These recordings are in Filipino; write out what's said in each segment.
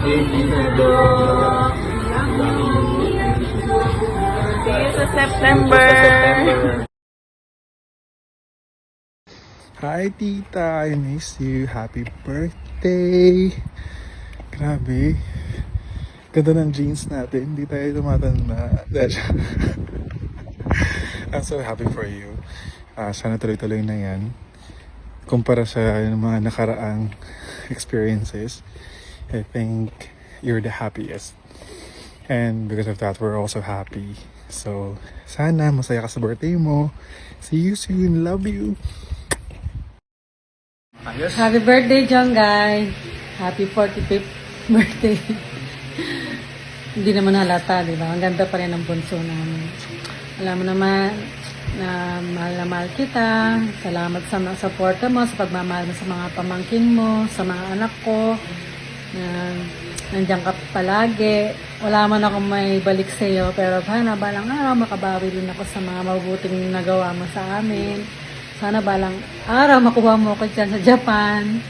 See you sa September. Hi tita, I miss you. Happy birthday. Grabe. Ganda ng jeans natin. Hindi tayo tumatanda. I'm so happy for you. Sana tuloy-tuloy na yan. Kumpara sa mga nakaraang experiences, I think you're the happiest. And because of that, we're also happy. So, sana masaya ka sa birthday mo. See you soon. Love you. Ayos. Happy birthday, John Guy. Happy 45th birthday. Hindi naman halata, di ba? Ang ganda pa rin ng bunso namin. Alam mo naman na mahal kita. Salamat sa mga suporta mo, sa pagmamahal mo sa mga pamangkin mo, sa mga anak ko. Nandiyan ka palagi. Wala man akong may balik sa iyo, pero sana balang araw makabawi din ako sa mga mabubuting nagawa mo sa amin. Sana balang araw makuha mo ako dyan sa Japan.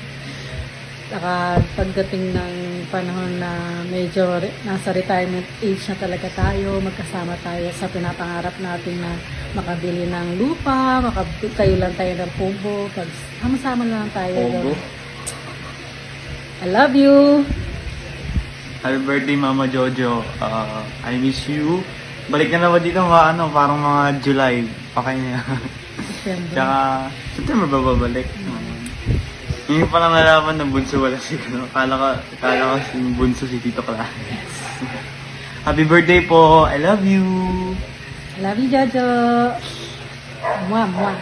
Saka pagdating ng panahon na medyo nasa retirement age na talaga tayo, magkasama tayo sa pinapangarap natin na makabili ng lupa, makatayo lang tayo ng pubo, sama-sama lang tayo. Pubo? I love you! Happy birthday, Mama Jojo. I miss you. Balik na naman dito parang mga July. Okay na. Tsaka, September ba babalik? Ngayon pa lang nalaman ng bunso wala siguro. Akala ko si bunso si Tito Clarence. Happy birthday po. I love you. I love you, Jojo! Mwah, mwah!